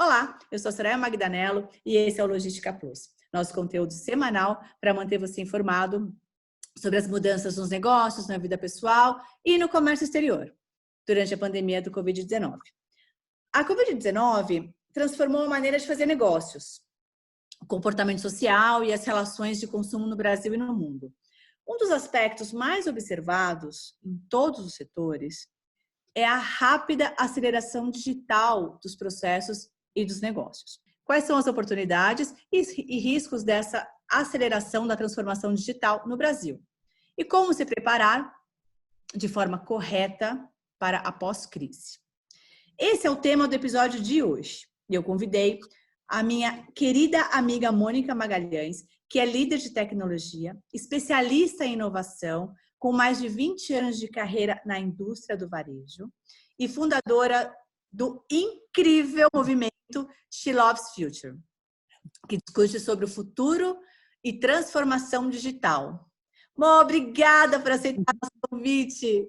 Olá, eu sou a Soraya Magdanello e esse é o Logística Plus, nosso conteúdo semanal para manter você informado sobre as mudanças nos negócios, na vida pessoal e no comércio exterior, durante a pandemia do Covid-19. A Covid-19 transformou a maneira de fazer negócios, o comportamento social e as relações de consumo no Brasil e no mundo. Um dos aspectos mais observados em todos os setores é a rápida aceleração digital dos processos e dos negócios. Quais são as oportunidades e riscos dessa aceleração da transformação digital no Brasil? E como se preparar de forma correta para a pós-crise? Esse é o tema do episódio de hoje. Eu convidei a minha querida amiga Mônica Magalhães, que é líder de tecnologia, especialista em inovação, com mais de 20 anos de carreira na indústria do varejo e fundadora do incrível movimento She Loves Future, que discute sobre o futuro e transformação digital. Mô, obrigada por aceitar o convite.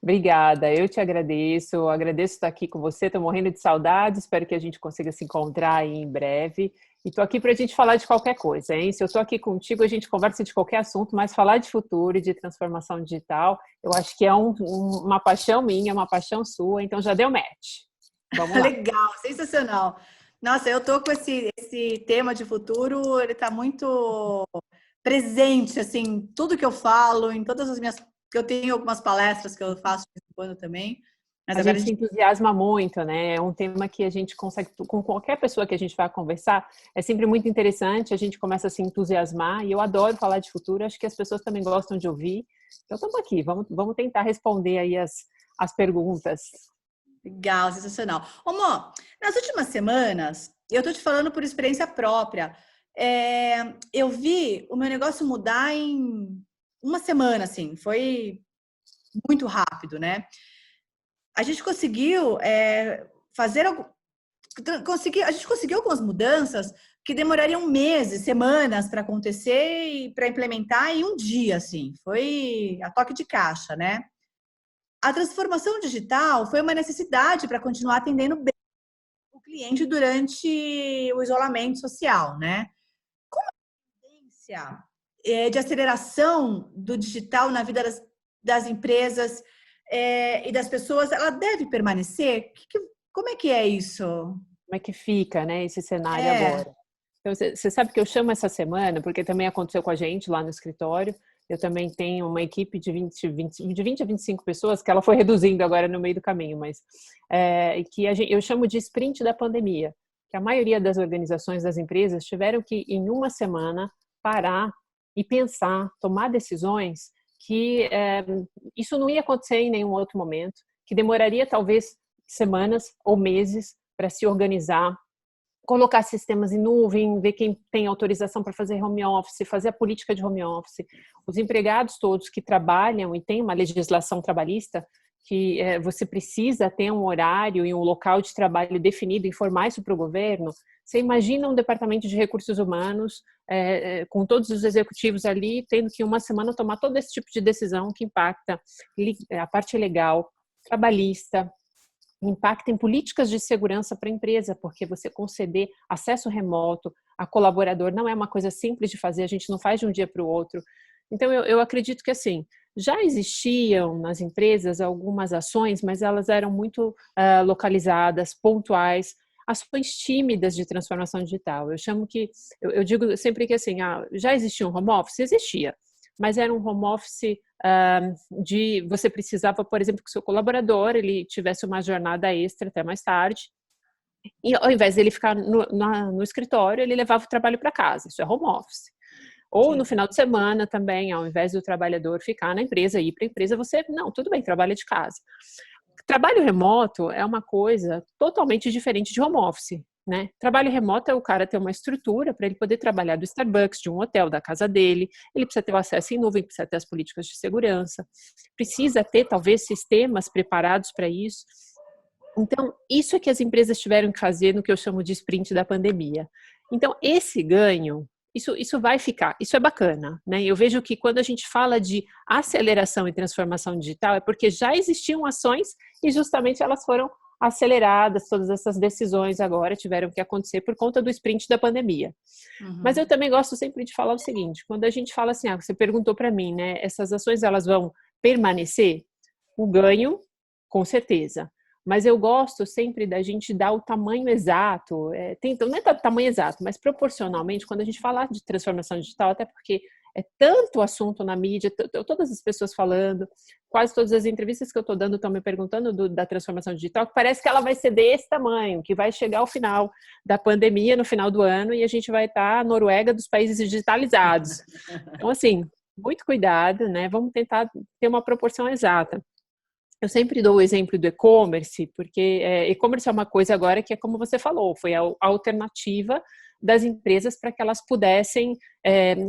Obrigada, eu te agradeço, eu agradeço estar aqui com você, estou morrendo de saudade, espero que a gente consiga se encontrar aí em breve, e estou aqui para a gente falar de qualquer coisa, hein? Se eu estou aqui contigo, a gente conversa de qualquer assunto, mas falar de futuro e de transformação digital, eu acho que é uma paixão minha, uma paixão sua, então já deu match. Vamos lá. Legal, sensacional. Nossa, eu tô com esse tema de futuro, ele está muito presente, assim, tudo que eu falo, em todas as minhas... Eu tenho algumas palestras que eu faço de vez em quando também. Mas a gente se entusiasma muito, né? É um tema que a gente consegue, com qualquer pessoa que a gente vai conversar, é sempre muito interessante, a gente começa a se entusiasmar, e eu adoro falar de futuro, acho que as pessoas também gostam de ouvir. Então, estamos aqui, vamos tentar responder aí as perguntas. Legal, sensacional. Ô, Mô, nas últimas semanas, eu tô te falando por experiência própria, eu vi o meu negócio mudar em uma semana, assim, foi muito rápido, né? A gente conseguiu a gente conseguiu algumas mudanças que demorariam meses, semanas para acontecer e para implementar em um dia, assim. Foi a toque de caixa, né? A transformação digital foi uma necessidade para continuar atendendo bem o cliente durante o isolamento social, né? Como a tendência de aceleração do digital na vida das empresas e das pessoas, ela deve permanecer? Como é que é isso? Como é que fica, né, esse cenário agora? Então, você sabe que eu chamo essa semana, porque também aconteceu com a gente lá no escritório, eu também tenho uma equipe de 20 a 25 pessoas, que ela foi reduzindo agora no meio do caminho, mas eu chamo de sprint da pandemia, que a maioria das organizações, das empresas, tiveram que, em uma semana, parar e pensar, tomar decisões que isso não ia acontecer em nenhum outro momento, que demoraria talvez semanas ou meses para se organizar, colocar sistemas em nuvem, ver quem tem autorização para fazer home office, fazer a política de home office. Os empregados todos que trabalham e tem uma legislação trabalhista que você precisa ter um horário e um local de trabalho definido, informar isso para o governo. Você imagina um departamento de recursos humanos com todos os executivos ali, tendo que uma semana tomar todo esse tipo de decisão que impacta a parte legal, trabalhista, impacta em políticas de segurança para a empresa, porque você conceder acesso remoto a colaborador não é uma coisa simples de fazer, a gente não faz de um dia para o outro. Então, eu acredito que, assim, já existiam nas empresas algumas ações, mas elas eram muito localizadas, pontuais, ações tímidas de transformação digital. Eu digo sempre que, assim, já existia um home office? Existia, mas era um home office você precisava, por exemplo, que o seu colaborador ele tivesse uma jornada extra até mais tarde, e ao invés dele ficar no escritório, ele levava o trabalho para casa, isso é home office. Ou no final de semana também, ao invés do trabalhador ficar na empresa, ir para a empresa, não, tudo bem, trabalha de casa. Trabalho remoto é uma coisa totalmente diferente de home office, né? Trabalho remoto é o cara ter uma estrutura para ele poder trabalhar do Starbucks, de um hotel, da casa dele, ele precisa ter o acesso em nuvem, precisa ter as políticas de segurança, precisa ter talvez sistemas preparados para isso. Então, isso é que as empresas tiveram que fazer no que eu chamo de sprint da pandemia. Então, esse ganho, isso vai ficar, isso é bacana, né? Eu vejo que quando a gente fala de aceleração e transformação digital é porque já existiam ações e justamente elas foram aceleradas, todas essas decisões agora tiveram que acontecer por conta do sprint da pandemia. Mas eu também gosto sempre de falar o seguinte, quando a gente fala assim, você perguntou para mim, né, essas ações elas vão permanecer? O ganho, com certeza. Mas eu gosto sempre da gente dar o tamanho exato, não é tamanho exato, mas proporcionalmente, quando a gente fala de transformação digital, até porque é tanto assunto na mídia, todas as pessoas falando, quase todas as entrevistas que eu estou dando estão me perguntando da transformação digital, que parece que ela vai ser desse tamanho, que vai chegar ao final da pandemia, no final do ano, e a gente vai estar a Noruega dos países digitalizados. Então, assim, muito cuidado, né? Vamos tentar ter uma proporção exata. Eu sempre dou o exemplo do e-commerce, porque e-commerce é uma coisa agora que é como você falou, foi a alternativa das empresas para que elas pudessem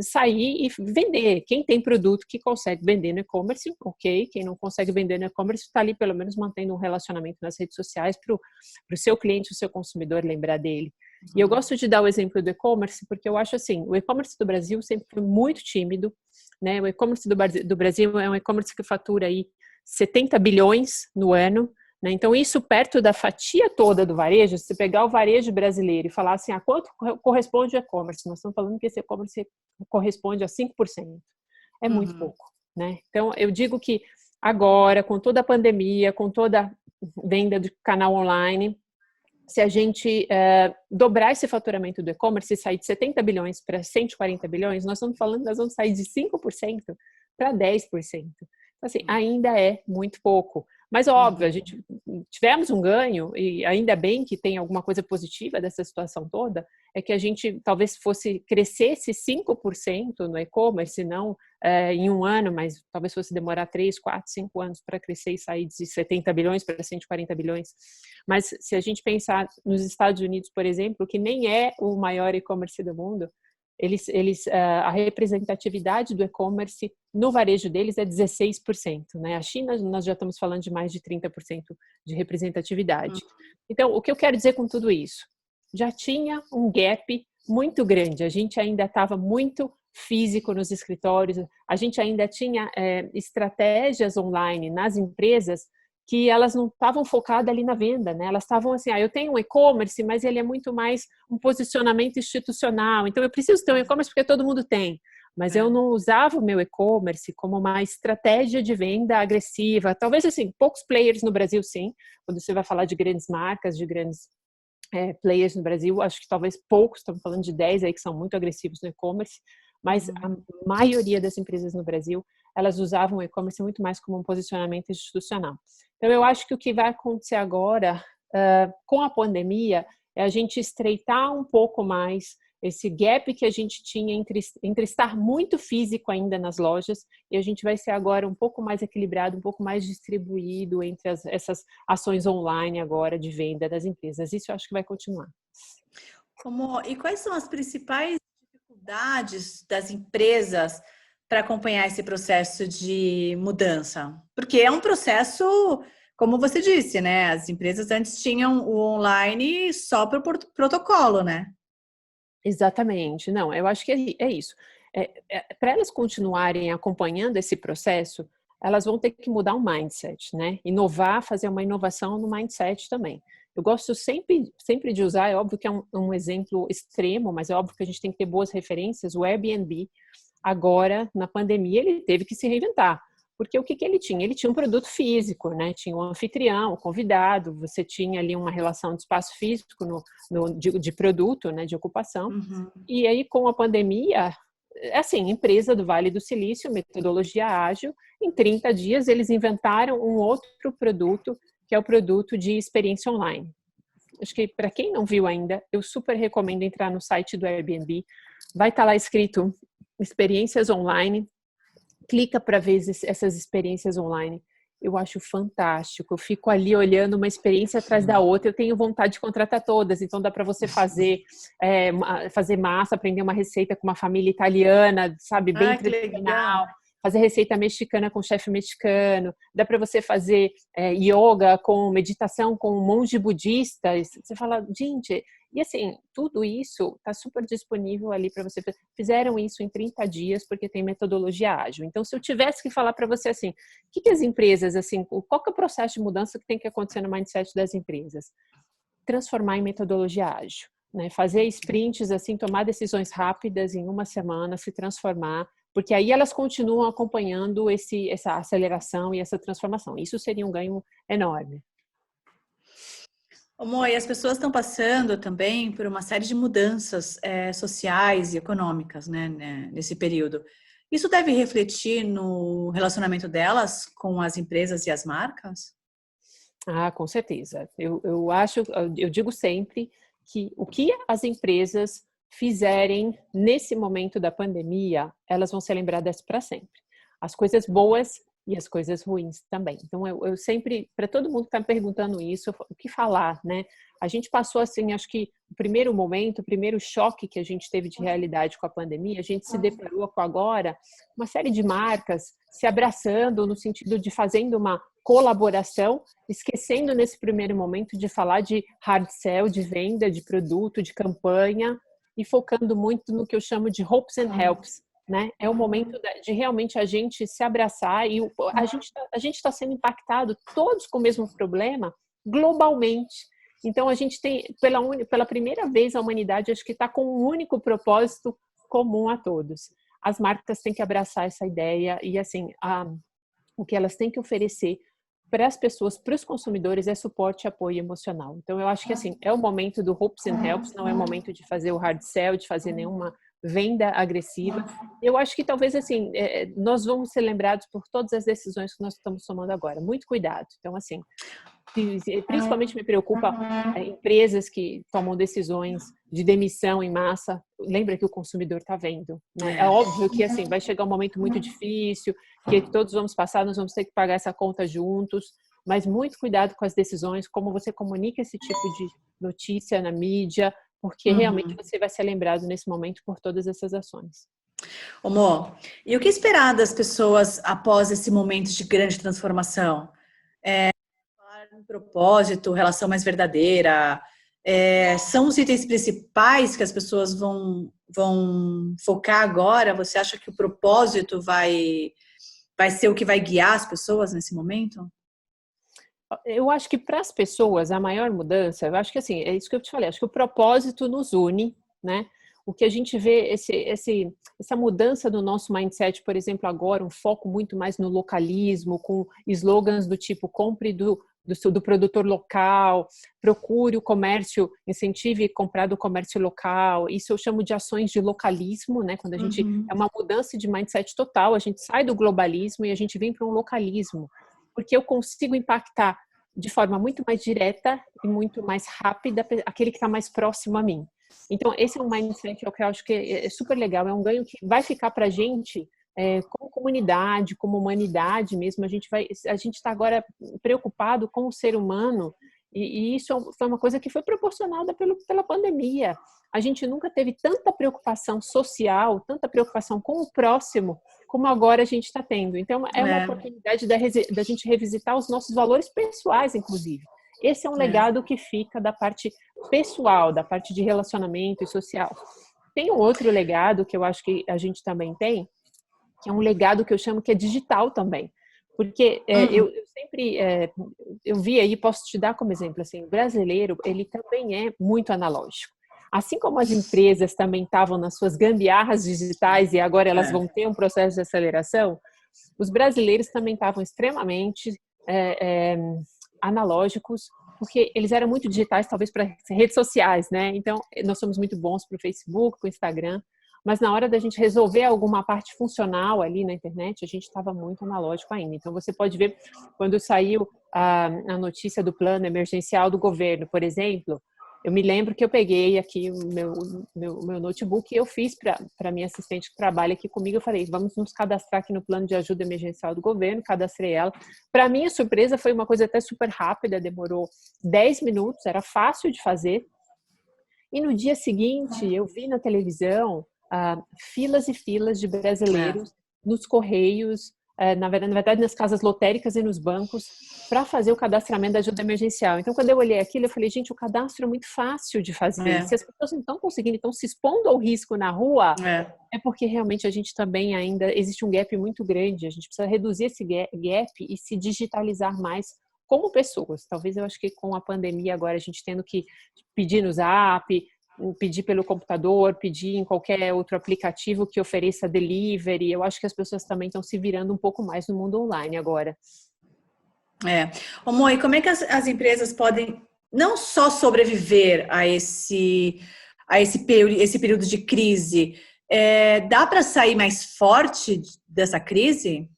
sair e vender. Quem tem produto que consegue vender no e-commerce, ok. Quem não consegue vender no e-commerce está ali pelo menos mantendo um relacionamento nas redes sociais para o seu cliente, o seu consumidor lembrar dele. E eu gosto de dar o exemplo do e-commerce porque eu acho assim, o e-commerce do Brasil sempre foi muito tímido, né? O e-commerce do Brasil é um e-commerce que fatura aí 70 bilhões no ano, né? Então isso perto da fatia toda do varejo, se você pegar o varejo brasileiro e falar assim, a quanto corresponde o e-commerce? Nós estamos falando que esse e-commerce corresponde a 5%. É muito pouco, né? Então eu digo que agora, com toda a pandemia, com toda a venda de canal online, se a gente dobrar esse faturamento do e-commerce e sair de 70 bilhões para 140 bilhões, nós estamos falando que nós vamos sair de 5% para 10%. Assim, ainda é muito pouco. Mas, óbvio, a gente tivemos um ganho, e ainda bem que tem alguma coisa positiva dessa situação toda, é que a gente talvez crescesse 5% no e-commerce, não em um ano, mas talvez fosse demorar 3, 4, 5 anos para crescer e sair de 70 bilhões para 140 bilhões. Mas se a gente pensar nos Estados Unidos, por exemplo, que nem é o maior e-commerce do mundo, a representatividade do e-commerce no varejo deles é 16%, né? A China, nós já estamos falando de mais de 30% de representatividade. Então, o que eu quero dizer com tudo isso? Já tinha um gap muito grande, a gente ainda estava muito físico nos escritórios, a gente ainda tinha estratégias online nas empresas que elas não estavam focadas ali na venda, né? Elas estavam assim, eu tenho um e-commerce, mas ele é muito mais um posicionamento institucional, então eu preciso ter um e-commerce porque todo mundo tem, mas eu não usava o meu e-commerce como uma estratégia de venda agressiva, talvez assim, poucos players no Brasil sim, quando você vai falar de grandes marcas, de grandes players no Brasil, acho que talvez poucos, estamos falando de 10 aí que são muito agressivos no e-commerce, mas a maioria das empresas no Brasil, elas usavam o e-commerce muito mais como um posicionamento institucional. Então, eu acho que o que vai acontecer agora, com a pandemia, é a gente estreitar um pouco mais esse gap que a gente tinha entre estar muito físico ainda nas lojas e a gente vai ser agora um pouco mais equilibrado, um pouco mais distribuído entre essas ações online agora de venda das empresas. Isso eu acho que vai continuar. E quais são as principais dificuldades das empresas para acompanhar esse processo de mudança? Porque é um processo, como você disse, né? As empresas antes tinham o online só para o protocolo, né? Exatamente. Não, eu acho que é isso. Para elas continuarem acompanhando esse processo, elas vão ter que mudar o mindset, né? Inovar, fazer uma inovação no mindset também. Eu gosto sempre de usar, é óbvio que é um exemplo extremo, mas é óbvio que a gente tem que ter boas referências. O Airbnb, agora, na pandemia, ele teve que se reinventar. Porque o que ele tinha? Ele tinha um produto físico, né? Tinha um anfitrião, um convidado, você tinha ali uma relação de espaço físico de produto, né? De ocupação. E aí, com a pandemia, assim, empresa do Vale do Silício, metodologia ágil, em 30 dias eles inventaram um outro produto, que é o produto de experiência online. Acho que para quem não viu ainda, eu super recomendo entrar no site do Airbnb. Vai estar lá escrito experiências online. Clica para ver essas experiências online. Eu acho fantástico. Eu fico ali olhando uma experiência atrás da outra. Eu tenho vontade de contratar todas. Então dá para você fazer massa, aprender uma receita com uma família italiana, sabe, bem tradicional. fazer receita mexicana com chefe mexicano, dá para você fazer yoga com meditação com um monge budista. Você fala, gente, e assim, tudo isso está super disponível ali para você. Fizeram isso em 30 dias porque tem metodologia ágil. Então, se eu tivesse que falar para você assim, o que as empresas, assim, qual que é o processo de mudança que tem que acontecer no mindset das empresas? Transformar em metodologia ágil, né? Fazer sprints, assim, tomar decisões rápidas em uma semana, se transformar, porque aí elas continuam acompanhando essa aceleração e essa transformação. Isso seria um ganho enorme. Mo, e as pessoas estão passando também por uma série de mudanças sociais e econômicas, né, nesse período. Isso deve refletir no relacionamento delas com as empresas e as marcas? Ah, com certeza. Eu digo sempre que o que as empresas fizerem nesse momento da pandemia, elas vão ser lembradas para sempre. As coisas boas e as coisas ruins também. Então, eu sempre, para todo mundo que está me perguntando isso, o que falar, né? A gente passou, assim, acho que o primeiro momento, o primeiro choque que a gente teve de realidade com a pandemia, a gente se deparou com agora uma série de marcas se abraçando no sentido de fazendo uma colaboração, esquecendo nesse primeiro momento de falar de hard sell, de venda, de produto, de campanha, e focando muito no que eu chamo de hopes and helps, né? É o momento de realmente a gente se abraçar e a gente está sendo impactado todos com o mesmo problema globalmente. Então a gente tem, pela primeira vez a humanidade acho que está com um único propósito comum a todos. As marcas têm que abraçar essa ideia e assim, o que elas têm que oferecer para as pessoas, para os consumidores, é suporte e apoio emocional. Então, eu acho que assim, é o momento do hopes and helps, não é o momento de fazer o hard sell, de fazer nenhuma venda agressiva. Eu acho que talvez assim, nós vamos ser lembrados por todas as decisões que nós estamos tomando agora. Muito cuidado. Então, assim, principalmente me preocupa empresas que tomam decisões de demissão em massa. Lembra que o consumidor está vendo, né? É óbvio que assim vai chegar um momento muito difícil, que todos vamos passar, nós vamos ter que pagar essa conta juntos, mas muito cuidado com as decisões, como você comunica esse tipo de notícia na mídia, porque realmente você vai ser lembrado nesse momento por todas essas ações. Mo, e o que esperar das pessoas após esse momento de grande transformação? Um propósito, relação mais verdadeira, são os itens principais que as pessoas vão focar agora? Você acha que o propósito vai ser o que vai guiar as pessoas nesse momento? Eu acho que para as pessoas a maior mudança, eu acho que assim, é isso que eu te falei, acho que o propósito nos une, né? O que a gente vê, essa mudança do nosso mindset, por exemplo, agora, um foco muito mais no localismo, com slogans do tipo compre do produtor local, procure o comércio, incentive comprar do comércio local. Isso eu chamo de ações de localismo, né? Quando a gente é uma mudança de mindset total, a gente sai do globalismo e a gente vem para um localismo, porque eu consigo impactar de forma muito mais direta e muito mais rápida aquele que está mais próximo a mim. Então, esse é um mindset que eu acho que é super legal, é um ganho que vai ficar para a gente como comunidade, como humanidade mesmo. A gente está agora preocupado com o ser humano e isso foi uma coisa que foi proporcionada pela pandemia. A gente nunca teve tanta preocupação social, tanta preocupação com o próximo, como agora a gente está tendo. Então, é uma oportunidade da gente revisitar os nossos valores pessoais, inclusive. Esse é um legado que fica da parte pessoal, da parte de relacionamento e social. Tem um outro legado que eu acho que a gente também tem, que é um legado que eu chamo que é digital também. Porque eu sempre, eu vi aí, posso te dar como exemplo, assim, o brasileiro, ele também é muito analógico. Assim como as empresas também estavam nas suas gambiarras digitais e agora elas vão ter um processo de aceleração, os brasileiros também estavam extremamente analógicos, porque eles eram muito digitais, talvez para redes sociais, né? Então, nós somos muito bons para o Facebook, para o Instagram, mas na hora da gente resolver alguma parte funcional ali na internet, a gente estava muito analógico ainda. Então, você pode ver, quando saiu a notícia do plano emergencial do governo, por exemplo, eu me lembro que eu peguei aqui o meu notebook e eu fiz para minha assistente que trabalha aqui comigo, eu falei, vamos nos cadastrar aqui no plano de ajuda emergencial do governo, cadastrei ela. Para minha surpresa, foi uma coisa até super rápida, demorou 10 minutos, era fácil de fazer. E no dia seguinte, eu vi na televisão filas e filas de brasileiros nos correios, na verdade nas casas lotéricas e nos bancos, para fazer o cadastramento da ajuda emergencial. Então, quando eu olhei aquilo, eu falei, gente, o cadastro é muito fácil de fazer. Se as pessoas não estão conseguindo, estão se expondo ao risco na rua, é porque realmente a gente também ainda, existe um gap muito grande, a gente precisa reduzir esse gap e se digitalizar mais como pessoas. Talvez eu acho que com a pandemia agora, a gente tendo que pedir no Zap, pedir pelo computador, pedir em qualquer outro aplicativo que ofereça delivery, eu acho que as pessoas também estão se virando um pouco mais no mundo online agora. Ô, Mo, e como é que as empresas podem não só sobreviver a esse período de crise, dá para sair mais forte dessa crise?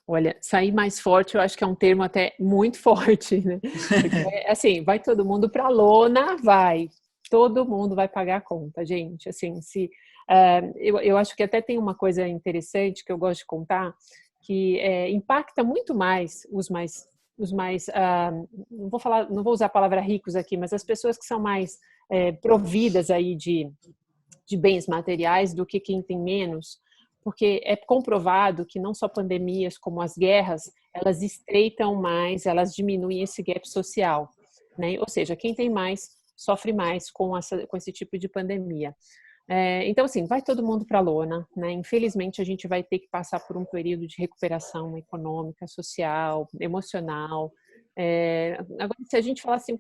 Olha, sair mais forte eu acho que é um termo até muito forte, né? Porque, assim, vai todo mundo para a lona, vai. Todo mundo vai pagar a conta, gente. Assim, eu acho que até tem uma coisa interessante que eu gosto de contar, que impacta muito mais os mais não vou usar a palavra ricos aqui, mas as pessoas que são mais providas aí de bens materiais do que quem tem menos, porque é comprovado que não só pandemias como as guerras, elas estreitam mais, elas diminuem esse gap social, né? Ou seja, quem tem mais sofre mais com esse tipo de pandemia. Então, assim, vai todo mundo para a lona, né? Infelizmente, a gente vai ter que passar por um período de recuperação econômica, social, emocional. Agora, se a gente falar assim,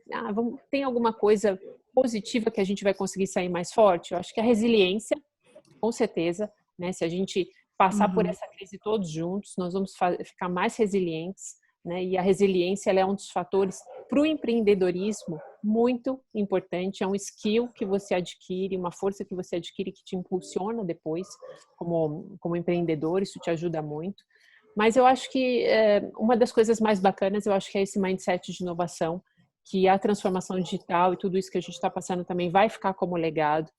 tem alguma coisa positiva que a gente vai conseguir sair mais forte? Eu acho que a resiliência, com certeza, né? Se a gente passar por essa crise todos juntos, nós vamos ficar mais resilientes, né? E a resiliência, ela é um dos fatores para o empreendedorismo muito importante, é um skill que você adquire, uma força que você adquire que te impulsiona depois como empreendedor, isso te ajuda muito. Mas eu acho que uma das coisas mais bacanas, eu acho que é esse mindset de inovação, que a transformação digital e tudo isso que a gente está passando também vai ficar como legado.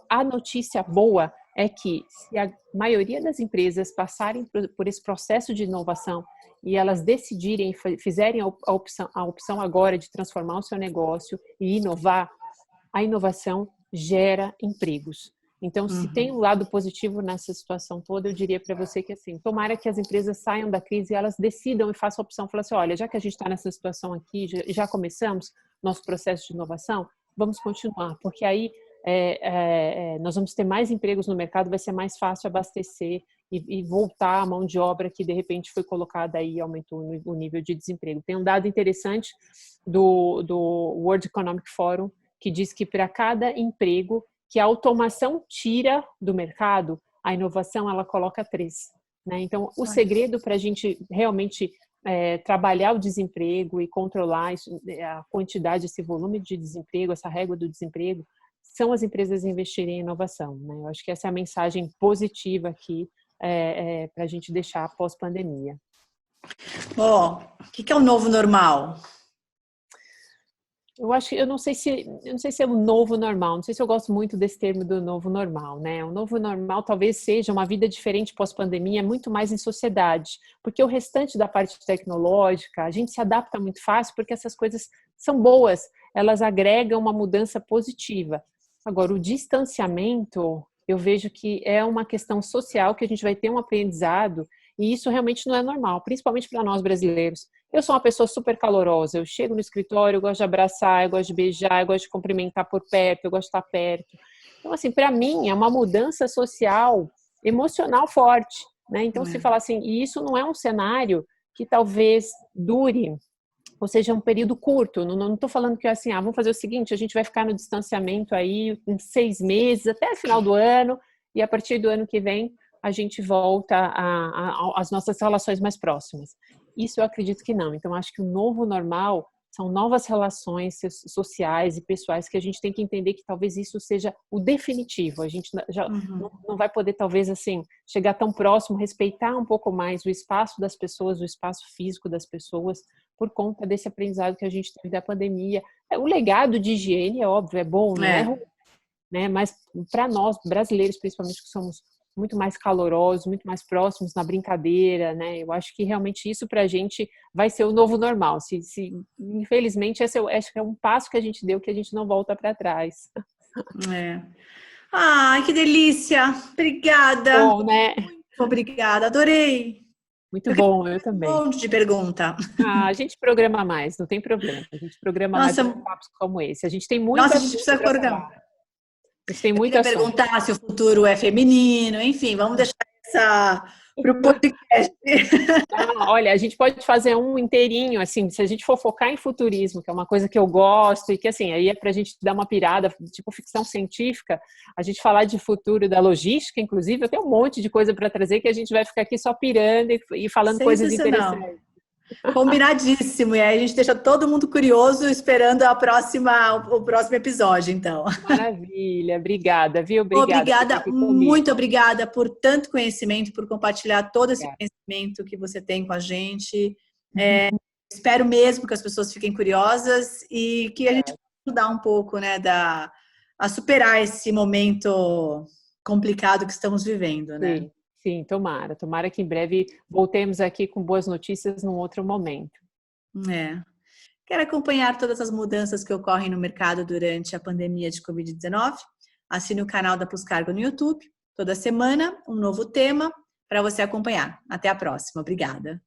A notícia boa é que se a maioria das empresas passarem por esse processo de inovação e elas decidirem, fizerem a opção agora de transformar o seu negócio e inovar, a inovação gera empregos. Então, se tem um lado positivo nessa situação toda, eu diria para você que, assim, tomara que as empresas saiam da crise e elas decidam e façam a opção, falam assim, olha, já que a gente está nessa situação aqui, já começamos nosso processo de inovação, vamos continuar, porque aí nós vamos ter mais empregos no mercado, vai ser mais fácil abastecer e voltar a mão de obra que de repente foi colocada aí e aumentou o nível de desemprego. Tem um dado interessante do World Economic Forum que diz que para cada emprego que a automação tira do mercado, a inovação ela coloca 3. Né? Então, o segredo para a gente realmente trabalhar o desemprego e controlar a quantidade, esse volume de desemprego, essa régua do desemprego, são as empresas investirem em inovação. Né? Eu acho que essa é a mensagem positiva aqui para a gente deixar pós-pandemia. O que é o novo normal? Eu não sei se é o novo normal, não sei se eu gosto muito desse termo do novo normal, né? O novo normal talvez seja uma vida diferente pós-pandemia, muito mais em sociedade, porque o restante da parte tecnológica, a gente se adapta muito fácil porque essas coisas são boas, elas agregam uma mudança positiva. Agora, o distanciamento, eu vejo que é uma questão social que a gente vai ter um aprendizado e isso realmente não é normal, principalmente para nós brasileiros. Eu sou uma pessoa super calorosa, eu chego no escritório, eu gosto de abraçar, eu gosto de beijar, eu gosto de cumprimentar por perto, eu gosto de estar perto. Então, assim, para mim é uma mudança social, emocional forte, né? Então, se falar assim, e isso não é um cenário que talvez dure, ou seja, um período curto, não estou falando que assim, vamos fazer o seguinte, a gente vai ficar no distanciamento aí uns 6 meses, até o final do ano, e a partir do ano que vem a gente volta às nossas relações mais próximas. Isso eu acredito que não. Então, acho que o novo normal são novas relações sociais e pessoais que a gente tem que entender que talvez isso seja o definitivo. A gente já não vai poder, talvez, assim, chegar tão próximo, respeitar um pouco mais o espaço das pessoas, o espaço físico das pessoas, por conta desse aprendizado que a gente teve da pandemia. O legado de higiene, é óbvio, é bom, não é ruim, né? Mas para nós, brasileiros, principalmente, que somos muito mais calorosos, muito mais próximos na brincadeira, né? Eu acho que realmente isso para a gente vai ser o novo normal. Infelizmente, esse acho que é um passo que a gente deu que a gente não volta para trás. Ai, que delícia! Obrigada! Bom, né? Obrigada, adorei! Muito bom, eu Um também. monte de pergunta. Ah, a gente programa mais, não tem problema. A gente programa mais Nossa, papos como esse. A gente tem muito nossa, a gente assunto precisa para programar. falar. A gente tem Eu muito queria assunto. perguntar se o futuro é feminino, enfim, vamos deixar essa para o podcast. Ah, olha, a gente pode fazer um inteirinho, assim, se a gente for focar em futurismo, que é uma coisa que eu gosto, e que, assim, aí é para a gente dar uma pirada, tipo ficção científica, a gente falar de futuro da logística, inclusive, eu tenho um monte de coisa para trazer que a gente vai ficar aqui só pirando e falando coisas Sensacional. interessantes. Combinadíssimo. E aí a gente deixa todo mundo curioso esperando o próximo episódio, então. Maravilha, obrigada, viu? Obrigada por estar Obrigada, aqui muito comigo. obrigada por tanto conhecimento, por compartilhar todo esse Obrigada. conhecimento que você tem com a gente. Espero mesmo que as pessoas fiquem curiosas e que a gente possa ajudar um pouco, né, a superar esse momento complicado que estamos vivendo, né? Sim, sim, tomara. Tomara que em breve voltemos aqui com boas notícias num outro momento. É. Quer acompanhar todas as mudanças que ocorrem no mercado durante a pandemia de Covid-19? Assine o canal da Plus Cargo no YouTube. Toda semana, um novo tema para você acompanhar. Até a próxima. Obrigada.